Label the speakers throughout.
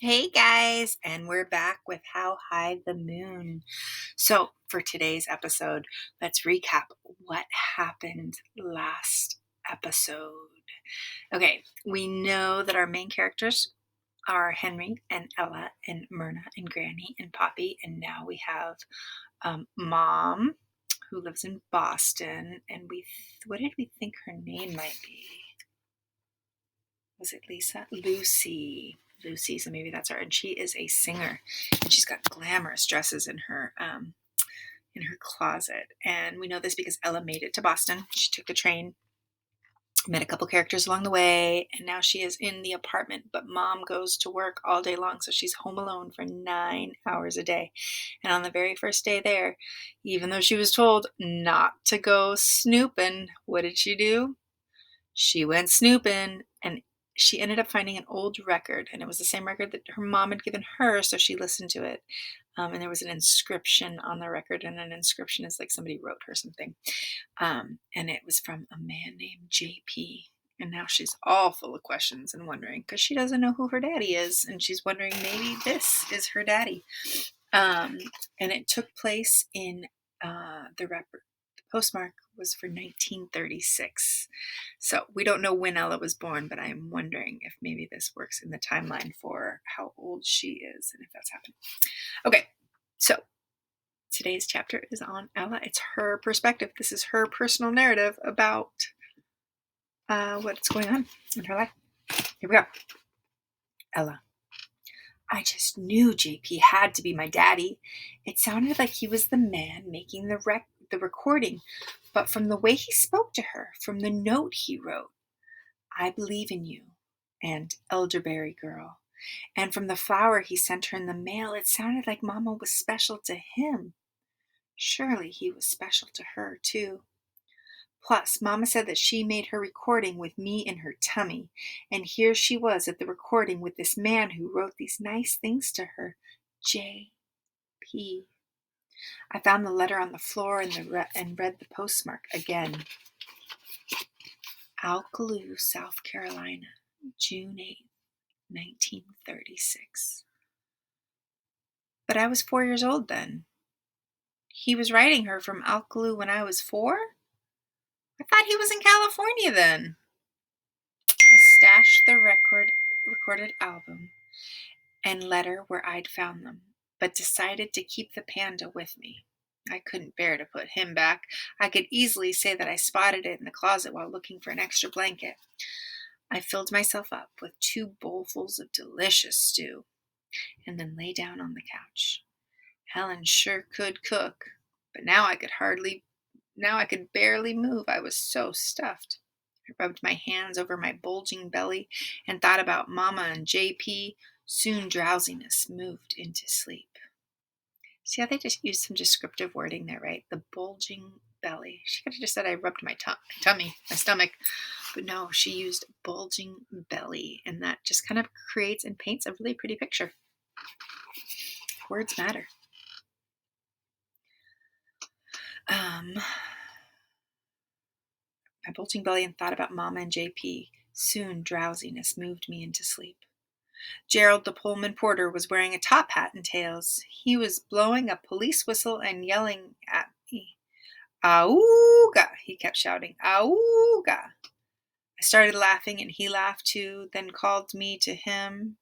Speaker 1: Hey guys, and we're back with How High the Moon. So, for today's episode, let's recap what happened last episode. Okay, we know that our main characters are Henry and Ella and Myrna and Granny and Poppy, and now we have Mom who lives in Boston, and what did we think her name might be? Was it Lisa? Lucy, so maybe that's her. And she is a singer, and she's got glamorous dresses in her closet. And we know this because Ella made it to Boston. She took the train, met a couple characters along the way, and now she is in the apartment. But Mom goes to work all day long, so she's home alone for 9 hours a day. And on the very first day there, even though she was told not to go snooping, what did she do? She went snooping, and she ended up finding an old record, and it was the same record that her mom had given her, so she listened to it. And there was an inscription on the record, and an inscription is like somebody wrote her something. And it was from a man named JP. And now she's all full of questions and wondering because she doesn't know who her daddy is, and she's wondering maybe this is her daddy. And it took place in the postmark was for 1936. So we don't know when Ella was born, but I'm wondering if maybe this works in the timeline for how old she is and if that's happened. Okay, so today's chapter is on Ella. It's her perspective. This is her personal narrative about what's going on in her life. Here we go. Ella. I just knew JP had to be my daddy. It sounded like he was the man making the recording, but from the way he spoke to her, from the note he wrote, I believe in you, and elderberry girl, and from the flower he sent her in the mail, it sounded like Mama was special to him. Surely he was special to her, too. Plus, Mama said that she made her recording with me in her tummy, and here she was at the recording with this man who wrote these nice things to her. J.P. I found the letter on the floor and read the postmark again. Alkaloo, South Carolina, June 8th, 1936. But I was 4 years old then. He was writing her from Alkaloo when I was 4? I thought he was in California then. I stashed the recorded album and letter where I'd found them, but decided to keep the panda with me. I couldn't bear to put him back. I could easily say that I spotted it in the closet while looking for an extra blanket. I filled myself up with 2 bowlfuls of delicious stew and then lay down on the couch. Helen sure could cook, but now I could barely move. I was so stuffed. I rubbed my hands over my bulging belly and thought about Mama and JP. Soon drowsiness moved into sleep. See how they just used some descriptive wording there, right? The bulging belly. She could have just said I rubbed my my stomach. But no, she used bulging belly, and that just kind of creates and paints a really pretty picture. Words matter. My bulging belly and thought about Mama and JP. Soon drowsiness moved me into sleep. Gerald the Pullman porter was wearing a top hat and tails. He was blowing a police whistle and yelling at me. Auga! He kept shouting. Auga! I started laughing and he laughed too, then called me to him.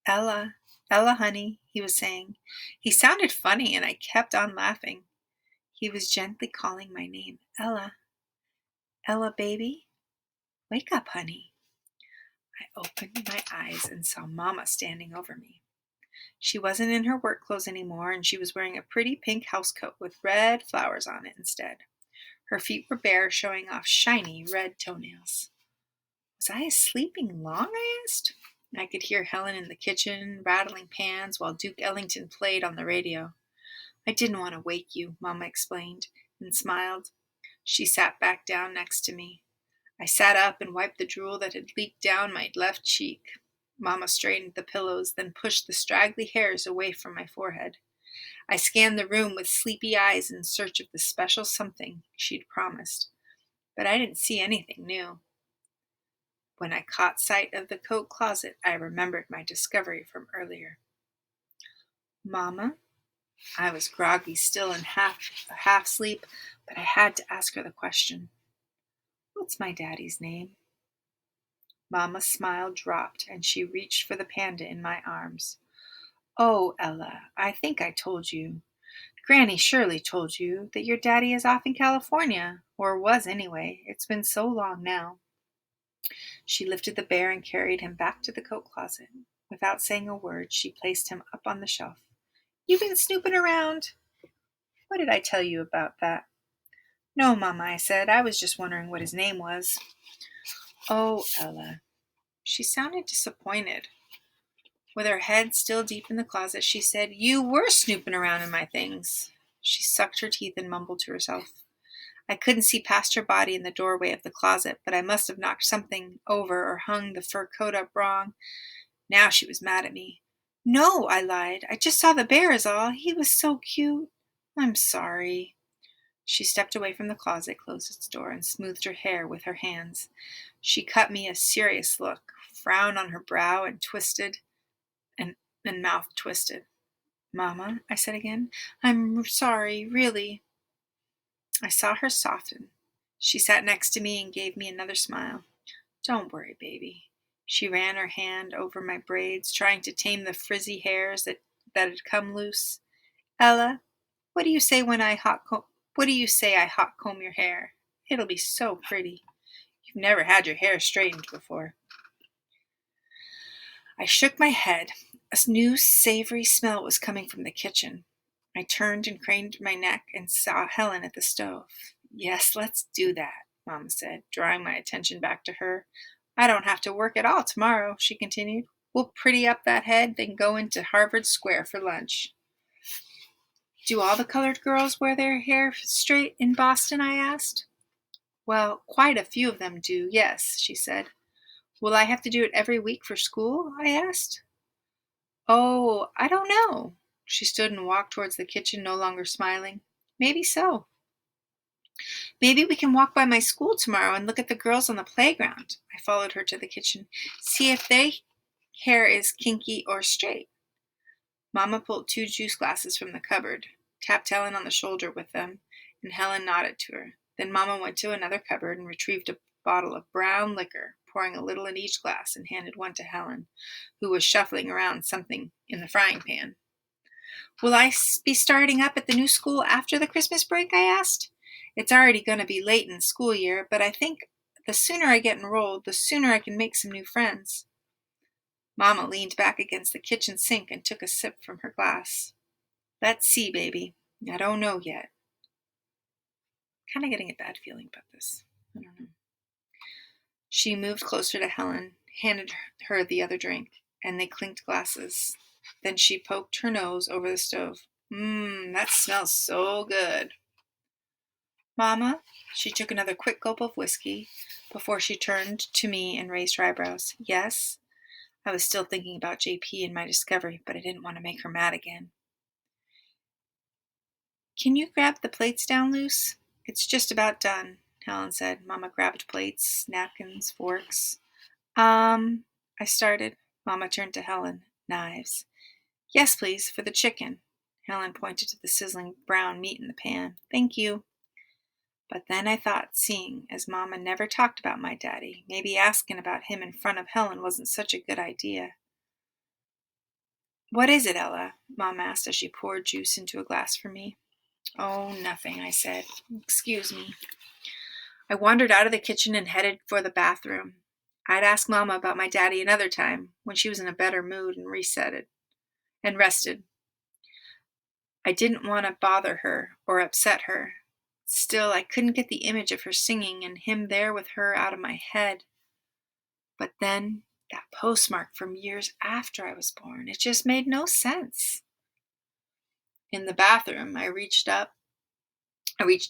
Speaker 1: Ella, Ella, honey, he was saying. He sounded funny and I kept on laughing. He was gently calling my name. Ella. Ella, baby. Wake up, honey. I opened my eyes and saw Mama standing over me. She wasn't in her work clothes anymore, and she was wearing a pretty pink housecoat with red flowers on it instead. Her feet were bare, showing off shiny red toenails. Was I sleeping long? I asked. I could hear Helen in the kitchen, rattling pans, while Duke Ellington played on the radio. I didn't want to wake you, Mama explained, and smiled. She sat back down next to me. I sat up and wiped the drool that had leaked down my left cheek. Mama straightened the pillows, then pushed the straggly hairs away from my forehead. I scanned the room with sleepy eyes in search of the special something she'd promised, but I didn't see anything new. When I caught sight of the coat closet, I remembered my discovery from earlier. Mama? I was groggy still in half sleep, but I had to ask her the question. What's my daddy's name? Mama's smile dropped, and she reached for the panda in my arms. Oh, Ella, I think I told you. Granny surely told you that your daddy is off in California, or was anyway. It's been so long now. She lifted the bear and carried him back to the coat closet. Without saying a word, she placed him up on the shelf. You've been snooping around. What did I tell you about that? No, Mama, I said. I was just wondering what his name was. Oh, Ella. She sounded disappointed. With her head still deep in the closet, she said, You were snooping around in my things. She sucked her teeth and mumbled to herself. I couldn't see past her body in the doorway of the closet, but I must have knocked something over or hung the fur coat up wrong. Now she was mad at me. No, I lied. I just saw the bear is all. He was so cute. I'm sorry. She stepped away from the closet, closed its door, and smoothed her hair with her hands. She cut me a serious look, frown on her brow, and mouth twisted. Mama, I said again, I'm sorry, really. I saw her soften. She sat next to me and gave me another smile. Don't worry, baby. She ran her hand over my braids, trying to tame the frizzy hairs that had come loose. Ella, what do you say I hot comb your hair? It'll be so pretty. You've never had your hair straightened before. I shook my head. A new savory smell was coming from the kitchen. I turned and craned my neck and saw Helen at the stove. Yes, let's do that, Mama said, drawing my attention back to her. I don't have to work at all tomorrow, she continued. We'll pretty up that head, then go into Harvard Square for lunch. Do all the colored girls wear their hair straight in Boston? I asked. Well, quite a few of them do, yes, she said. Will I have to do it every week for school? I asked. Oh, I don't know. She stood and walked towards the kitchen, no longer smiling. Maybe so. Maybe we can walk by my school tomorrow and look at the girls on the playground. I followed her to the kitchen. See if their hair is kinky or straight. Mama pulled 2 juice glasses from the cupboard, tapped Helen on the shoulder with them, and Helen nodded to her. Then Mama went to another cupboard and retrieved a bottle of brown liquor, pouring a little in each glass, and handed one to Helen, who was shuffling around something in the frying pan. Will I be starting up at the new school after the Christmas break? I asked. It's already going to be late in the school year, but I think the sooner I get enrolled, the sooner I can make some new friends. Mama leaned back against the kitchen sink and took a sip from her glass. Let's see, baby. I don't know yet. Kind of getting a bad feeling about this. I don't know. She moved closer to Helen, handed her the other drink, and they clinked glasses. Then she poked her nose over the stove. That smells so good. Mama, she took another quick gulp of whiskey before she turned to me and raised her eyebrows. Yes? I was still thinking about JP and my discovery, but I didn't want to make her mad again. Can you grab the plates down, Luce? It's just about done, Helen said. Mama grabbed plates, napkins, forks. I started. Mama turned to Helen. Knives. Yes, please, for the chicken. Helen pointed to the sizzling brown meat in the pan. Thank you. But then I thought, seeing as Mama never talked about my daddy, maybe asking about him in front of Helen wasn't such a good idea. What is it, Ella? Mom asked as she poured juice into a glass for me. Oh, nothing, I said. Excuse me. I wandered out of the kitchen and headed for the bathroom. I'd ask Mama about my daddy another time, when she was in a better mood and rested. I didn't want to bother her or upset her. Still, I couldn't get the image of her singing and him there with her out of my head. But then, that postmark from years after I was born, it just made no sense. In the bathroom, I reached a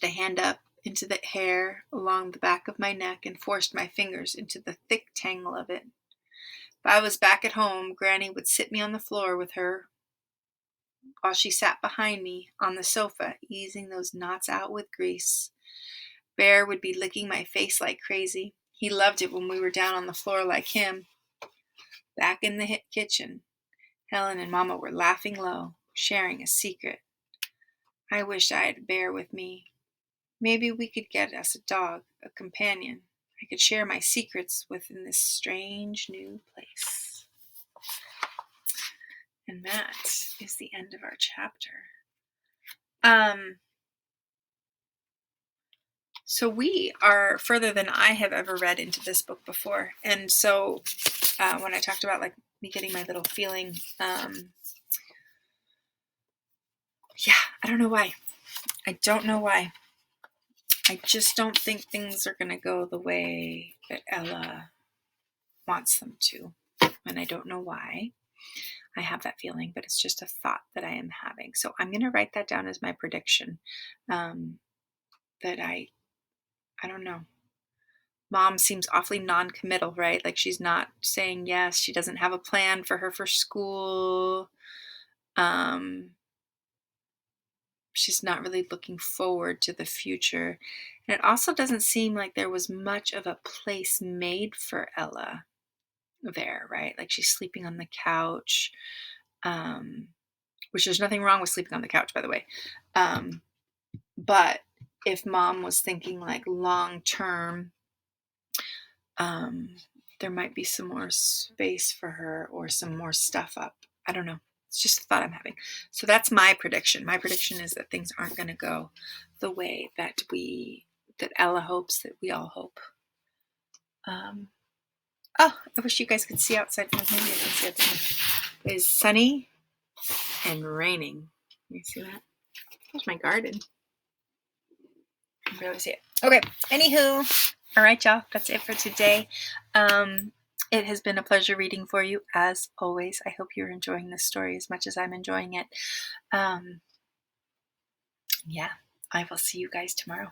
Speaker 1: hand up into the hair along the back of my neck and forced my fingers into the thick tangle of it. If I was back at home, Granny would sit me on the floor with her while she sat behind me on the sofa, easing those knots out with grease. Bear would be licking my face like crazy. He loved it when we were down on the floor like him. Back in the kitchen, Helen and Mama were laughing low, sharing a secret. I wished I had a bear with me. Maybe we could get us a dog, a companion. I could share my secrets with in this strange new place. And that is the end of our chapter. So we are further than I have ever read into this book before. And so when I talked about like me getting my little feeling, yeah, I don't know why. I don't know why. I just don't think things are going to go the way that Ella wants them to. And I don't know why I have that feeling, but it's just a thought that I am having. So I'm going to write that down as my prediction. That I don't know. Mom seems awfully non-committal, right? Like she's not saying yes. She doesn't have a plan for her for school. She's not really looking forward to the future. And it also doesn't seem like there was much of a place made for Ella there, right? Like she's sleeping on the couch, which there's nothing wrong with sleeping on the couch, by the way. But if Mom was thinking like long term, there might be some more space for her or some more stuff up. I don't know. It's just a thought I'm having. So that's my prediction. My prediction is that things aren't going to go the way that Ella hopes, that we all hope. Oh, I wish you guys could see outside. Maybe I can see outside. It is sunny and raining. Can you see that? There's my garden. You can barely see it. Okay. Anywho, all right, y'all. That's it for today. It has been a pleasure reading for you, as always. I hope you're enjoying this story as much as I'm enjoying it. Yeah, I will see you guys tomorrow.